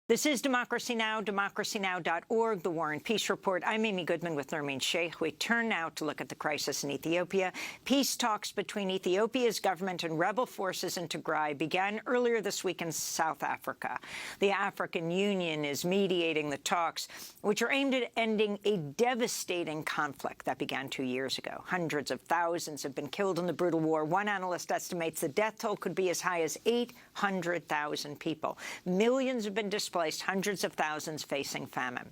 This is Democracy Now!, democracynow.org, The War and Peace Report. I'm Amy Goodman with Nermeen Sheikh. We turn now to look at the crisis in Ethiopia. Peace talks between Ethiopia's government and rebel forces in Tigray began earlier this week in South Africa. The African Union is mediating the talks, which are aimed at ending a devastating conflict that began 2 years ago. Hundreds of thousands have been killed in the brutal war. One analyst estimates the death toll could be as high as 800,000 people. Millions have been displaced, hundreds of thousands facing famine.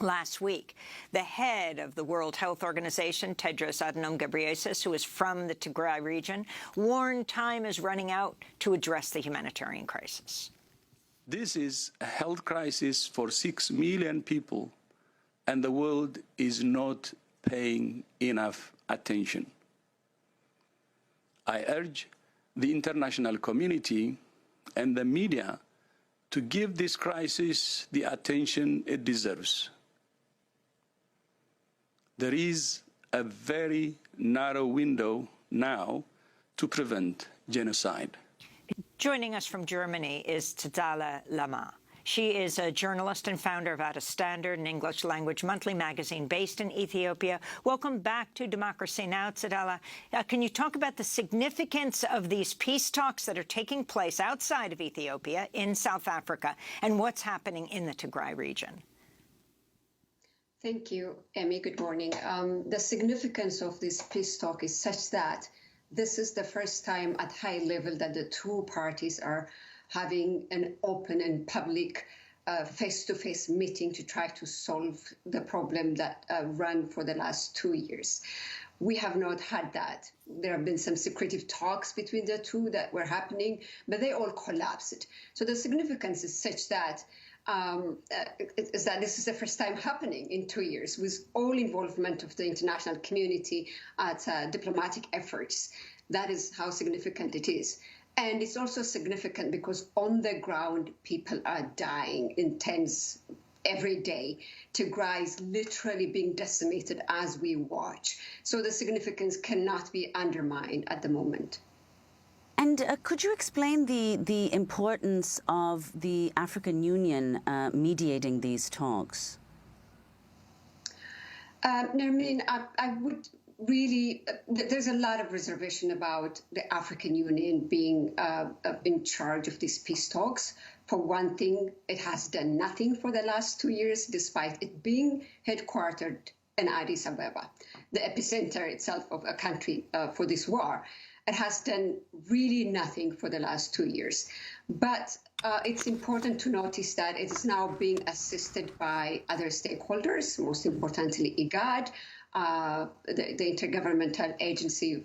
Last week, the head of the World Health Organization, Tedros Adhanom Ghebreyesus, who is from the Tigray region, warned time is running out to address the humanitarian crisis. This is a health crisis for 6 million people, and the world is not paying enough attention. I urge the international community and the media to give this crisis the attention it deserves. There is a very narrow window now to prevent genocide. Joining us from Germany is You Tsedale Lemma. She is a journalist and founder of At a Standard, an English-language monthly magazine based in Ethiopia. Welcome back to Democracy Now!, Tsedale. Can you talk about the significance of these peace talks that are taking place outside of Ethiopia in South Africa and what's happening in the Tigray region? Thank you, Amy. Good morning. The significance of this peace talk is such that this is the first time at high level that the two parties are having an open and public face-to-face meeting to try to solve the problem that ran for the last 2 years. We have not had that. There have been some secretive talks between the two that were happening, but they all collapsed. So the significance is such that this is the first time happening in 2 years with all involvement of the international community at diplomatic efforts. That is how significant it is. And it's also significant because on the ground, people are dying in tens every day. Tigray is literally being decimated as we watch. So the significance cannot be undermined at the moment. And could you explain the importance of the African Union mediating these talks? Nermeen, I would really, there's a lot of reservation about the African Union being in charge of these peace talks. For one thing, it has done nothing for the last 2 years, despite it being headquartered in Addis Ababa, the epicenter itself of a country for this war. It has done really nothing for the last 2 years. But it's important to notice that it is now being assisted by other stakeholders, most importantly IGAD, the Intergovernmental Agency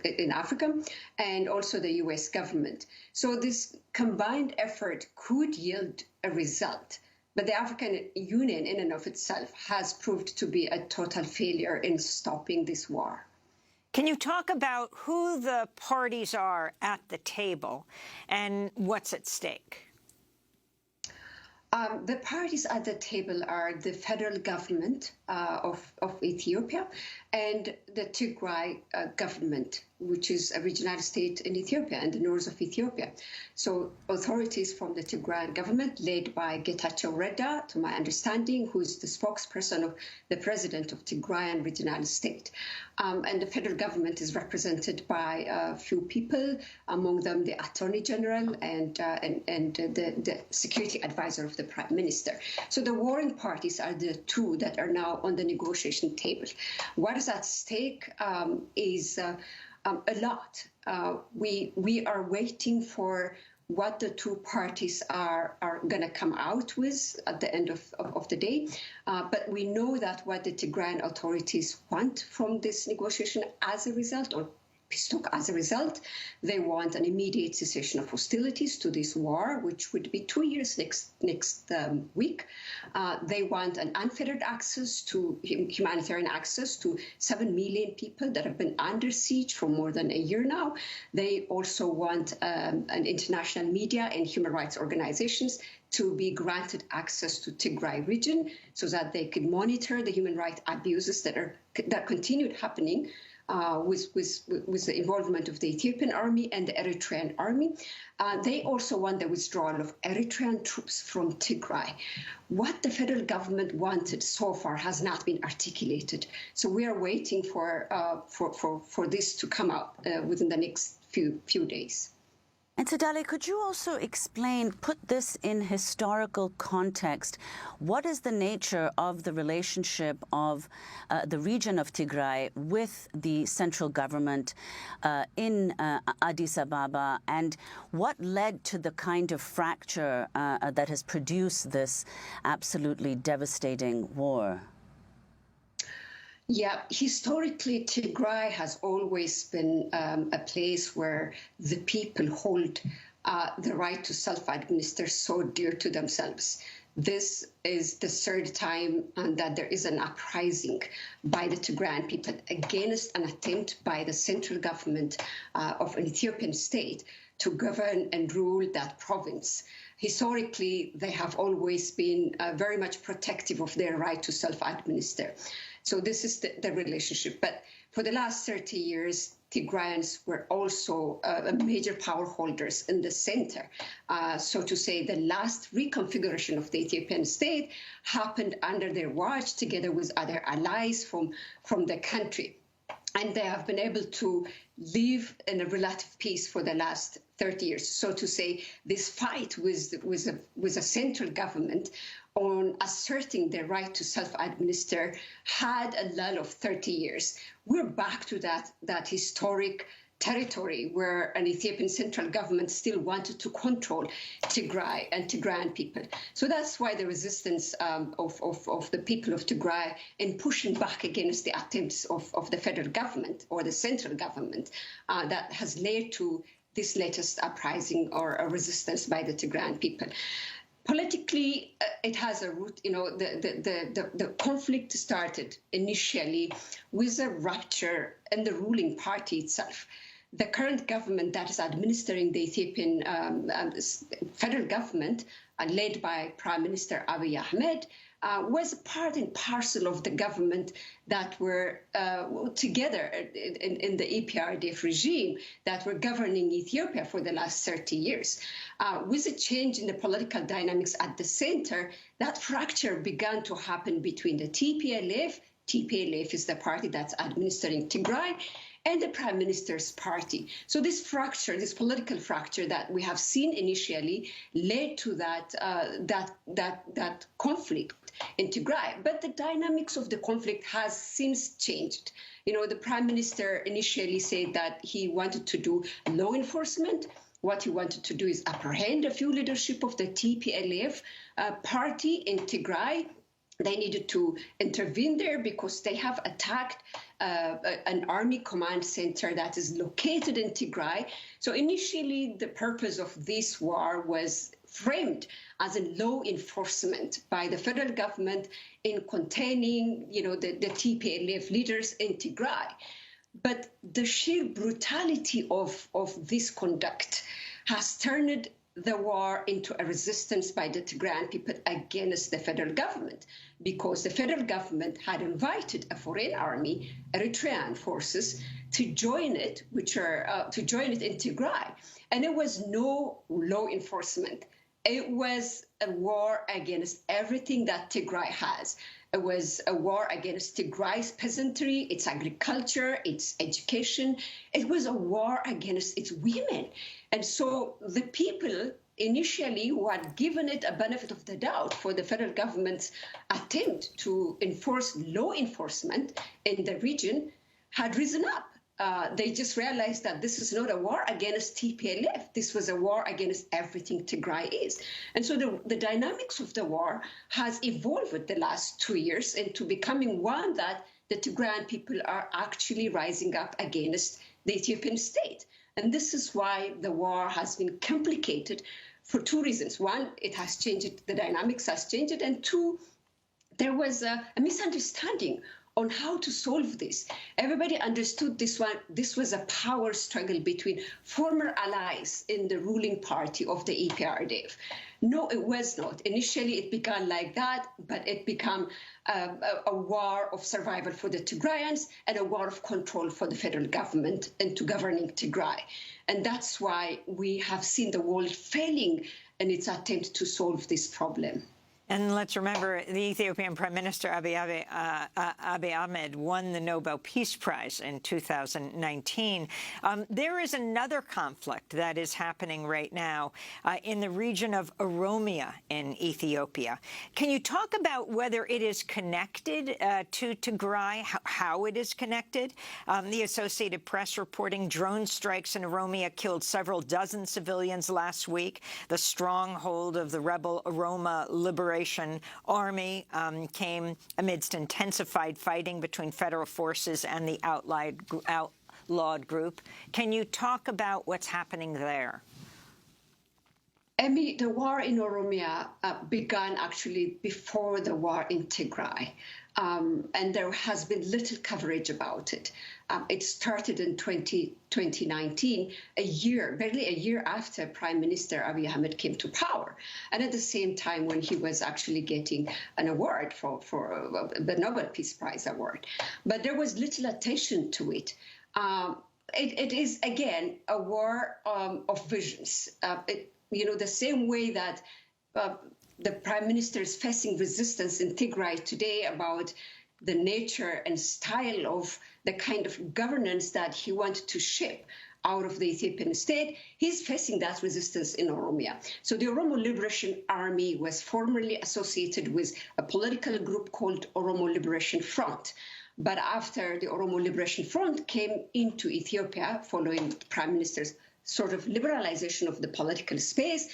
in Africa, and also the U.S. government. So this combined effort could yield a result. But the African Union in and of itself has proved to be a total failure in stopping this war. Can you talk about who the parties are at the table and what's at stake? The parties at the table are the federal government of Ethiopia and the Tigray government, which is a regional state in Ethiopia, in the north of Ethiopia. So authorities from the Tigray government, led by Getachew Reda, to my understanding, who's the spokesperson of the president of Tigrayan regional state. And the federal government is represented by a few people, among them the Attorney General and the security advisor of the Prime Minister. So the warring parties are the two that are now on the negotiation table. What is at stake is a lot. We are waiting for what the two parties are going to come out with at the end of the day. But we know that what the Tigrayan authorities want from this negotiation as a result, or peace talk as a result, they want an immediate cessation of hostilities to this war, which would be 2 years next week. They want an unfettered access to humanitarian access to 7 million people that have been under siege for more than a year now. They also want an international media and human rights organizations to be granted access to Tigray region so that they could monitor the human rights abuses that continued happening with the involvement of the Ethiopian army and the Eritrean army. They also want the withdrawal of Eritrean troops from Tigray. What the federal government wanted so far has not been articulated. So we are waiting for this to come out within the next few days. And Tsedale, could you also explain, put this in historical context, what is the nature of the relationship of the region of Tigray with the central government in Addis Ababa, and what led to the kind of fracture that has produced this absolutely devastating war? Yeah, historically, Tigray has always been a place where the people hold the right to self-administer so dear to themselves. This is the third time that there is an uprising by the Tigrayan people against an attempt by the central government of an Ethiopian state to govern and rule that province. Historically, they have always been very much protective of their right to self-administer. So this is the relationship. But for the last 30 years, Tigrayans were also major power holders in the center. So to say, the last reconfiguration of the Ethiopian state happened under their watch, together with other allies from the country. And they have been able to live in a relative peace for the last 30 years. So to say, this fight with a central government on asserting their right to self-administer had a lull of 30 years. We're back to that historic territory where an Ethiopian central government still wanted to control Tigray and Tigrayan people. So that's why the resistance of the people of Tigray in pushing back against the attempts of the federal government or the central government that has led to this latest uprising or a resistance by the Tigrayan people. Politically, it has a root. The conflict started initially with a rupture in the ruling party itself. The current government that is administering the Ethiopian federal government, led by Prime Minister Abiy Ahmed, was part and parcel of the government that were together in the EPRDF regime that were governing Ethiopia for the last 30 years. With a change in the political dynamics at the center, that fracture began to happen between the TPLF is the party that's administering Tigray, and the Prime Minister's party. So this fracture, this political fracture that we have seen initially led to that conflict in Tigray. But the dynamics of the conflict has since changed. The Prime Minister initially said that he wanted to do law enforcement. What he wanted to do is apprehend a few leadership of the TPLF party in Tigray. They needed to intervene there because they have attacked an army command center that is located in Tigray. So initially, the purpose of this war was framed as a law enforcement by the federal government in containing, the TPLF leaders in Tigray. But the sheer brutality of this conduct has turned the war into a resistance by the Tigrayan people against the federal government, because the federal government had invited a foreign army, Eritrean forces, to join it, in Tigray. And it was no law enforcement. It was a war against everything that Tigray has. It was a war against Tigray's peasantry, its agriculture, its education. It was a war against its women. And so the people initially who had given it a benefit of the doubt for the federal government's attempt to enforce law enforcement in the region had risen up. They just realized that this is not a war against TPLF. This was a war against everything Tigray is. And so the dynamics of the war has evolved the last 2 years into becoming one that the Tigrayan people are actually rising up against the Ethiopian state. And this is why the war has been complicated for two reasons. One, it has changed, the dynamics has changed. And two, there was a misunderstanding on how to solve this. Everybody understood this was a power struggle between former allies in the ruling party of the EPRDF. No, it was not. Initially, it began like that, but it became a war of survival for the Tigrayans and a war of control for the federal government into governing Tigray. And that's why we have seen the world failing in its attempt to solve this problem. And let's remember, the Ethiopian Prime Minister Abiy Ahmed won the Nobel Peace Prize in 2019. There is another conflict that is happening right now in the region of Oromia in Ethiopia. Can you talk about whether it is connected to Tigray, how it is connected? The Associated Press reporting drone strikes in Oromia killed several dozen civilians last week. The stronghold of the rebel Oroma Liberation Army came amidst intensified fighting between federal forces and the outlawed group. Can you talk about what's happening there? Emmy, the war in Oromia began actually before the war in Tigray, and there has been little coverage about it. It started in 2019, barely a year after Prime Minister Abiy Ahmed came to power, and at the same time when he was actually getting an award for the Nobel Peace Prize award. But there was little attention to it. It is, again, a war of visions. The same way that the Prime Minister is facing resistance in Tigray today about the nature and style of the kind of governance that he wanted to shape out of the Ethiopian state, he's facing that resistance in Oromia. So the Oromo Liberation Army was formerly associated with a political group called Oromo Liberation Front. But after the Oromo Liberation Front came into Ethiopia, following the Prime Minister's sort of liberalization of the political space,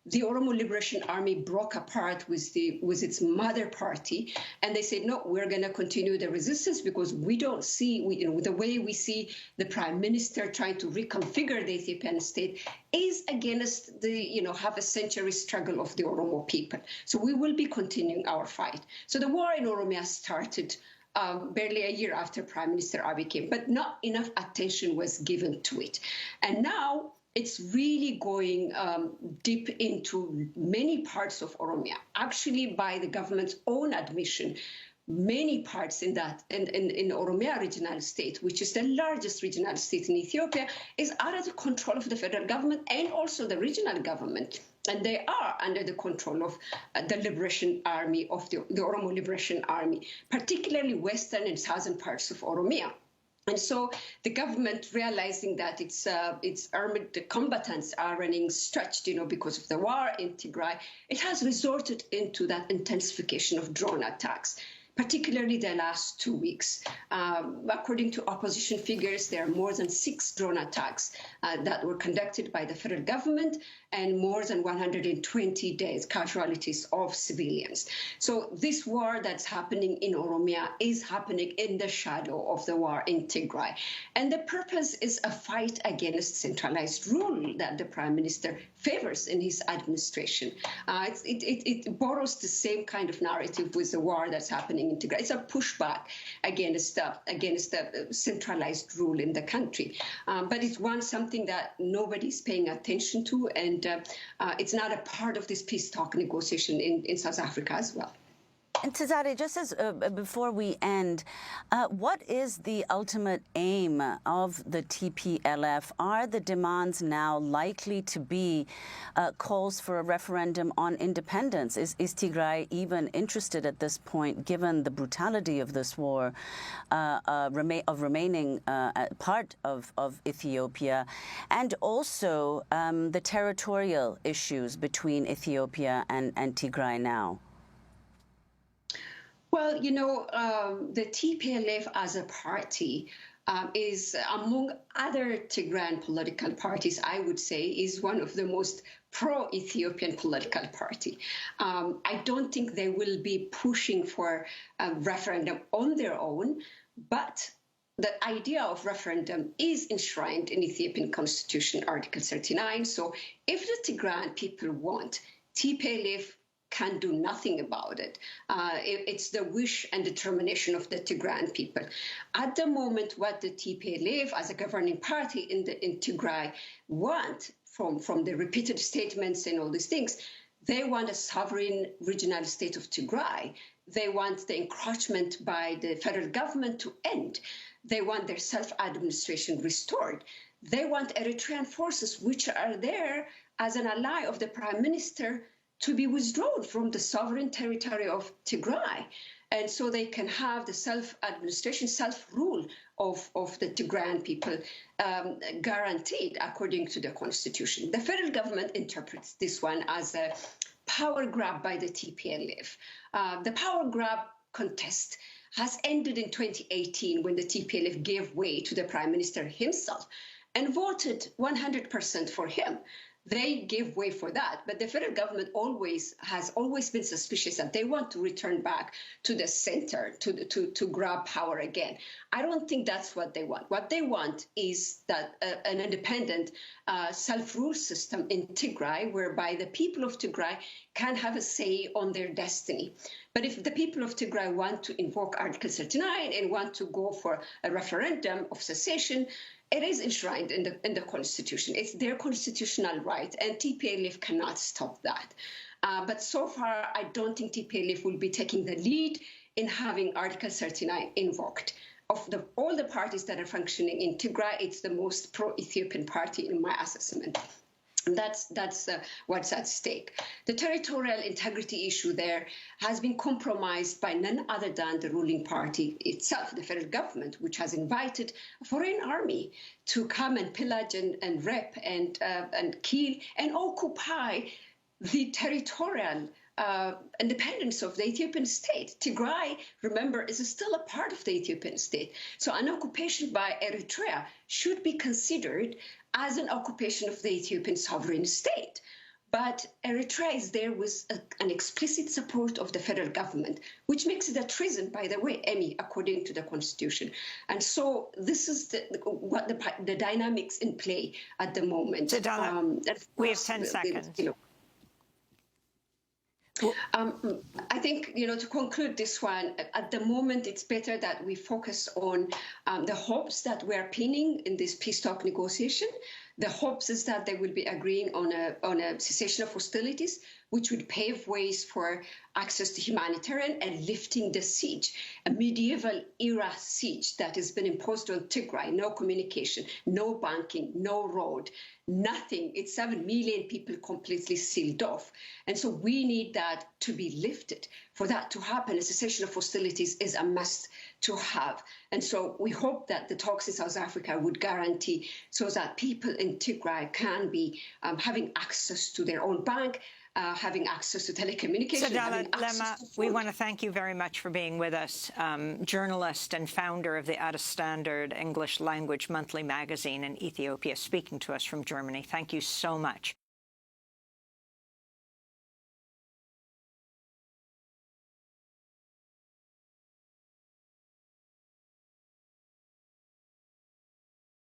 the Oromo Liberation Army broke apart with its mother party, and they said, no, we're going to continue the resistance because we don't see, the way we see the Prime Minister trying to reconfigure the Ethiopian state is against the, half a century struggle of the Oromo people. So we will be continuing our fight. So the war in Oromia started barely a year after Prime Minister Abiy came, but not enough attention was given to it. And now it's really going deep into many parts of Oromia. Actually, by the government's own admission, many parts in Oromia regional state, which is the largest regional state in Ethiopia, is under the control of the federal government and also the regional government. And they are under the control of the Liberation Army, of the Oromo Liberation Army, particularly western and southern parts of Oromia. And so the government, realizing that its armed combatants are running stretched, because of the war in Tigray, it has resorted into that intensification of drone attacks, particularly the last 2 weeks. According to opposition figures, there are more than 6 drone attacks that were conducted by the federal government and more than 120 days casualties of civilians. So this war that's happening in Oromia is happening in the shadow of the war in Tigray. And the purpose is a fight against centralized rule that the Prime Minister favors in his administration. It borrows the same kind of narrative with the war that's happening in Tigray. It's a pushback against the centralized rule in the country. But it's something that nobody's paying attention to, and it's not a part of this peace talk negotiation in South Africa as well. And Tsedale, just as before we end, what is the ultimate aim of the TPLF? Are the demands now likely to be calls for a referendum on independence? Is Tigray even interested at this point, given the brutality of this war, remaining part of Ethiopia, and also the territorial issues between Ethiopia and Tigray now? Well, the TPLF as a party is, among other Tigrayan political parties, I would say, is one of the most pro-Ethiopian political party. I don't think they will be pushing for a referendum on their own, but the idea of referendum is enshrined in Ethiopian Constitution, Article 39. So if the Tigrayan people want, TPLF can do nothing about it. It's the wish and determination of the Tigrayan people. At the moment, what the TPLF as a governing party in Tigray want from the repeated statements and all these things, they want a sovereign regional state of Tigray. They want the encroachment by the federal government to end. They want their self-administration restored. They want Eritrean forces, which are there as an ally of the prime minister, to be withdrawn from the sovereign territory of Tigray. And so they can have the self-administration, self-rule of the Tigrayan people guaranteed according to the constitution. The federal government interprets this one as a power grab by the TPLF. The power grab contest has ended in 2018 when the TPLF gave way to the prime minister himself and voted 100% for him. They gave way for that, but the federal government has always been suspicious that they want to return back to the center to grab power again. I don't think that's what they want. What they want is that an independent self-rule system in Tigray, whereby the people of Tigray can have a say on their destiny. But if the people of Tigray want to invoke Article 39 and want to go for a referendum of secession, it is enshrined in the Constitution. It's their constitutional right, and TPLF cannot stop that. But so far, I don't think TPLF will be taking the lead in having Article 39 invoked. Of all the parties that are functioning in Tigray, it's the most pro-Ethiopian party in my assessment. That's what's at stake. The territorial integrity issue there has been compromised by none other than the ruling party itself, the federal government, which has invited a foreign army to come and pillage and rape and kill and occupy the territorial independence of the Ethiopian state. Tigray, remember, is still a part of the Ethiopian state. So an occupation by Eritrea should be considered as an occupation of the Ethiopian sovereign state. But Eritrea is there with an explicit support of the federal government, which makes it a treason, by the way, Emmy, according to the constitution. And so this is what the dynamics in play at the moment. We have 10 seconds. I think, to conclude this one, at the moment, it's better that we focus on the hopes that we're pinning in this peace talk negotiation. The hopes is that they will be agreeing on a cessation of hostilities, which would pave ways for access to humanitarian and lifting the siege, a medieval era siege that has been imposed on Tigray. No communication, no banking, no road, nothing. It's 7 million people completely sealed off. And so we need that to be lifted. For that to happen, a cessation of hostilities is a must to have. And so we hope that the talks in South Africa would guarantee so that people in Tigray can be having access to their own bank, having access to telecommunications. Tsedale Lemma, we want to thank you very much for being with us, journalist and founder of the At a Standard English language monthly magazine in Ethiopia, speaking to us from Germany. Thank you so much.